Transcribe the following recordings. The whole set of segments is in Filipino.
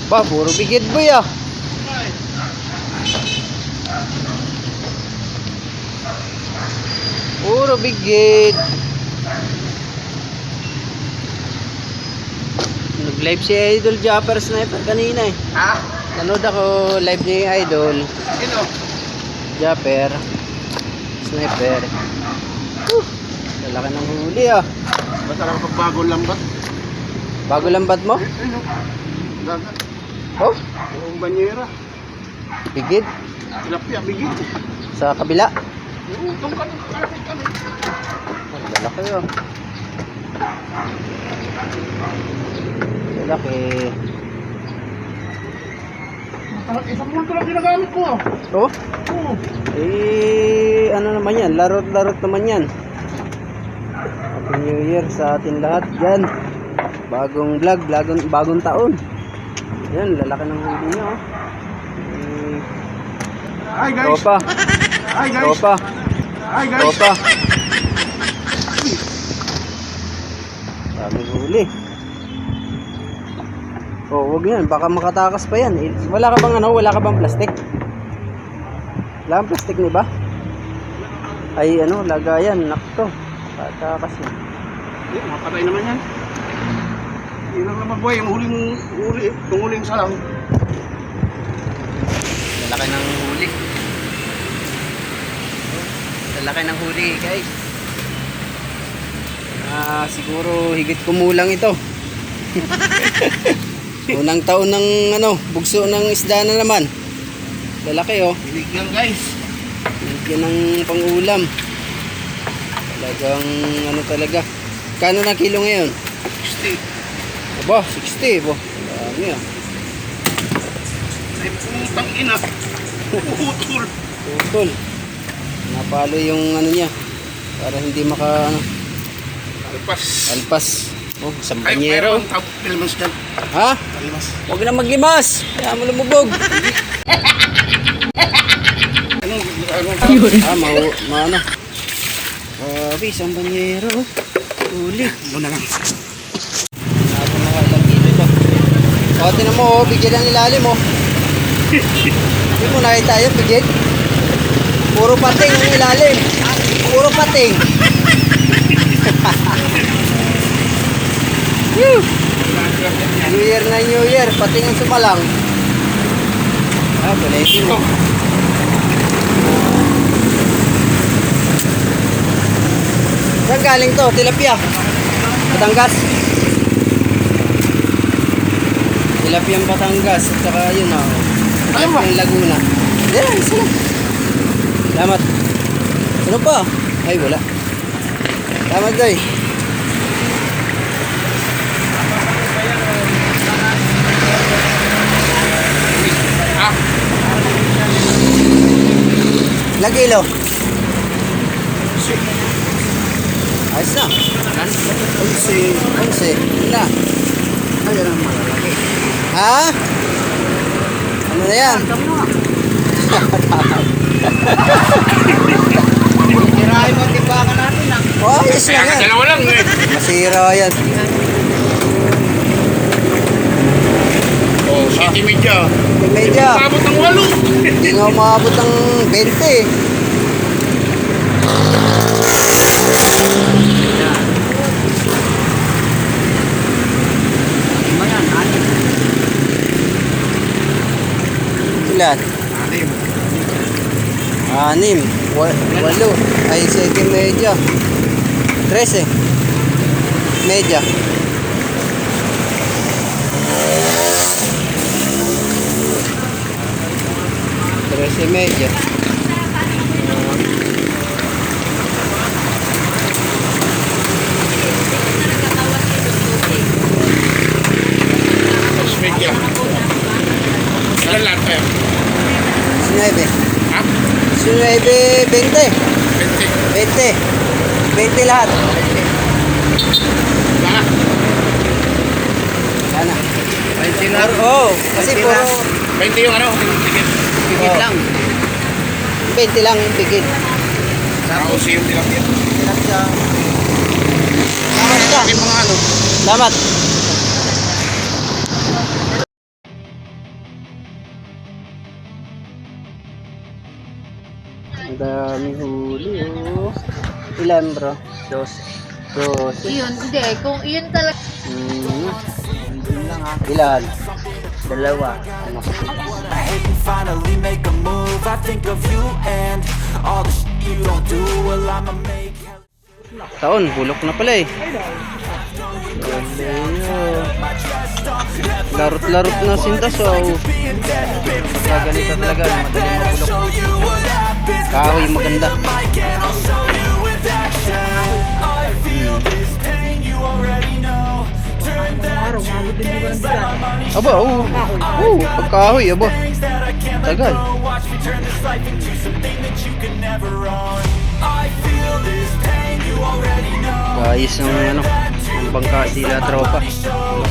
Ba, puro bigid boy ah. Puro bigid. Nag-live si Idol Japper Sniper kanina eh. Ha? Nanood ako live ni Idol Sino? Japper Sniper. Lalaki ng huli ah. Basta lang pagbagong lambat. Bago lambat mo? Ano? Dagat. Oh, Buong banyera. bigid. Tilapia, bigit. Sa kabila. Itong kalapit kami. Ang lalaki oh. Lalaki. Isang multo lang ginagamit ko. Oh, Oo. eh, ano naman yan? Larot-larot naman yan. Happy New Year sa atin lahat dyan. Bagong vlog, bagong taon. Yan, lalaki ng huli niya oh. Hi guys. Tropa, Hi guys. tropa, Hi guys. tropa. Daming huli. Oh, wag yan, baka makatakas pa yan. Eh, wala ka bang ano, wala ka bang plastic? Wala kang plastic ni ba? Ay ano, lagayan, nakto. Tatakas yan. Mapatay naman yan. Yun lang naman boy, yung huling salang. Lalaki ng huli. Lalaki ng huli guys. Siguro higit kumulang ito. Unang taon ng ano, bugso ng isda na naman. Lalaki oh. Binigyan guys. Binigyan ng pangulam. Talagang ano talaga. Kano na kilo ngayon? 60. Aba, 60 po. Dami ah. Ay putang ina. Putol. Putol. Napalo yung ano niya. Para hindi maka ano, Alpas. alpas. Oh, isang Ay, banyero. mayroon top limas dyan. Ha? Limas. Huwag na maglimas. Kaya mo lumubog. Ano? Isang banyero. Uli. Muna lang. Ako na ilang kilo ito. O, tinan mo, oh, bigyan ang ilalim, oh. Hindi mo nakita yun, bigyan. Puro pating ang ilalim. Puro pating. Woo! New Year na New Year, pating ang sumalang. Balay mo. Saan galing to? Tilapia? Batangas? Tilapiang Batangas at saka yun oh. Tilapiang Laguna. Yan, isa lang. Salamat. Ano pa? Ay, wala. Salamat, Doy. Ilang kilo? Ayos na. 11. 11. Na. Ay, yan ang malalaki. Ha? Ano na yan? Tirahin mo timbangan natin lang. Oh, ayos lang yan. Dalawa lang eh. Masira yan. Oh, City Media. Medya. Pabot ng 8. Hindi nga umabot ng 20. Ilan? 6. 8. Ay, second medya. 13. Medya. Trece medya. Mas Media. Ilan lahat kayo? 19. Ha? 19, 20. 20. 20. 20 lahat. Baka? Sana. 20 lang. Oo, kasi puro 20 yung ano? Ticket. bigit lang. 20 lang yung bigit. Tapos yung tilapia. Tilapia. Salamat ka. Yung mga ano? Salamat. Ang dami huli, oh. Ilan, bro? 12. Yun, hindi. Kung yun talaga. Ilan? 2. I finally make a move. I think of you and all the shit you don't do. Well, I'ma make Taon, bulok na pala eh. Larot-larot na sintas, so gaganito talaga, madaling mabulok. Kahoy maganda. Aba, pagkahoy, aba. Tagal. Ayos ng ano, ang bangka sila tropa.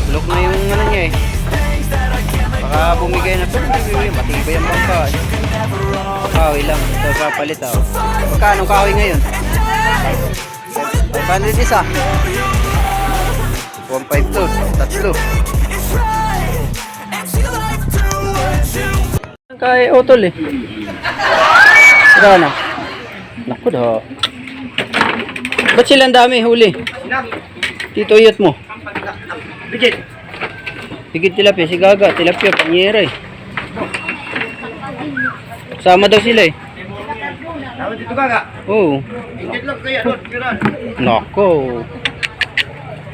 Bulok na yung ano niya eh. Baka bumigay na matibay ang bangka. Kahoy lang, ito papalit ako. Magkano kahoy ngayon? 500 isa. 1.5 to, tatlo. Kaya utol eh. Tara na. Naku daw. Ba't silang dami huli? Tito iyot mo. Bigit. Higit tilapia, si Gaga, tilapia, panyera eh. Sama daw sila eh. Tawag dito ka. Oo. Bigit lang kaya doon. Nako.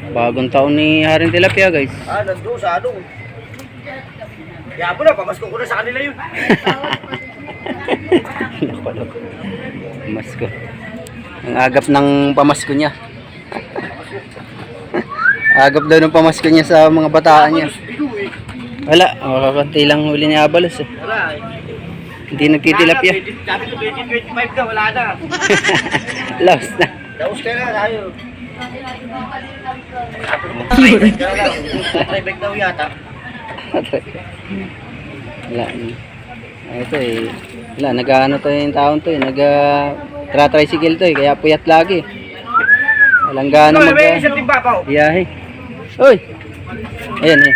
Bagong taon ni Haring Tilapia guys. Nandun sa ano. Kaya po na, pamasko ko na sa kanila yun. Nakalok. Pamasko. Ang agap ng pamasko niya. Agap daw ng pamasko niya sa mga bataan niya. Wala, makakanti lang huli ni Abalos eh. Wala eh. Hindi nagtitilapia. Sabi ko 2025 na, wala na. Lost na. Daos ka na tayo. Tribek daw yata. Wala. Ito eh. Wala, nag-ano to yung taon to eh. Nag-tricycle to eh. Kaya puyat lagi. Walang gana mag- May isang timba pa. biyahe. Uy! Ayan eh.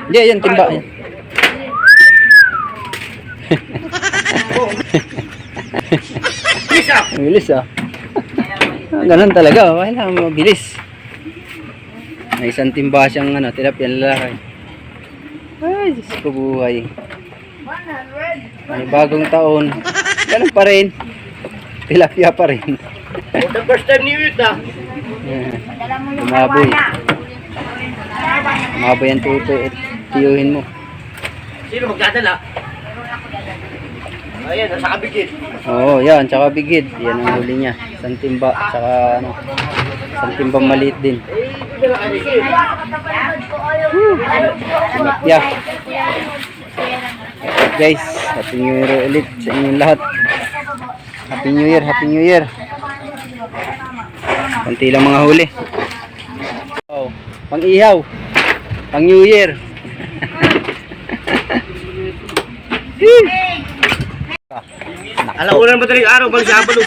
Hindi, ayan, timba. Ayan. Isa. Ang bilis ah. Ganun talaga. Wala, mabilis. May isang timba siyang ano, tilapia lalaki. Ay, Diyos ko buhay. Ay, bagong taon. Ganun pa rin. Tilapia pa rin. For the first time ni Yut ah. Umaboy. Umaboy ang tuto at tiyuhin mo. Sino magdadala? Ayan, nasa kabigit. Oo, yan. Tsaka bigid. Yan ang huli niya. Isang timba. Tsaka ano. Isang timbang maliit din. Ito na kabigit. Tilapia. Guys, Happy New Year ulit sa inyong lahat. Happy New Year, Happy New Year. Konti lang mga huli. Oh, pang-ihaw. Pang New Year. Alauna na madaling araw, balik sa Abalo.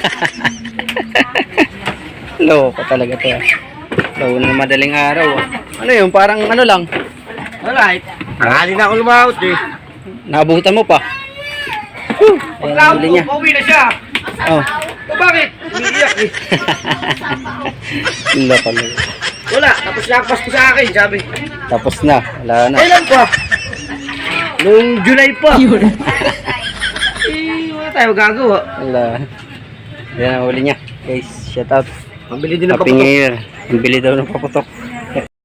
Loko talaga to. Loko na madaling araw. Ano yun? Parang ano lang. Alright. Nakali na ako lumahot eh. Nabutan mo pa. Ayan ang huli niya. Pauwi na siya. Oh. O bakit? Umiiyak eh. Loko na. Wala, tapos nakpas ko sa akin, sabi. Tapos na. Wala na. Kailan pa? Noong July pa. Wala tayo magagawa. Wala. Yan ang huli niya. Guys, shout out. Pambili din ng Happy paputok. New Year. Bili daw ng paputok.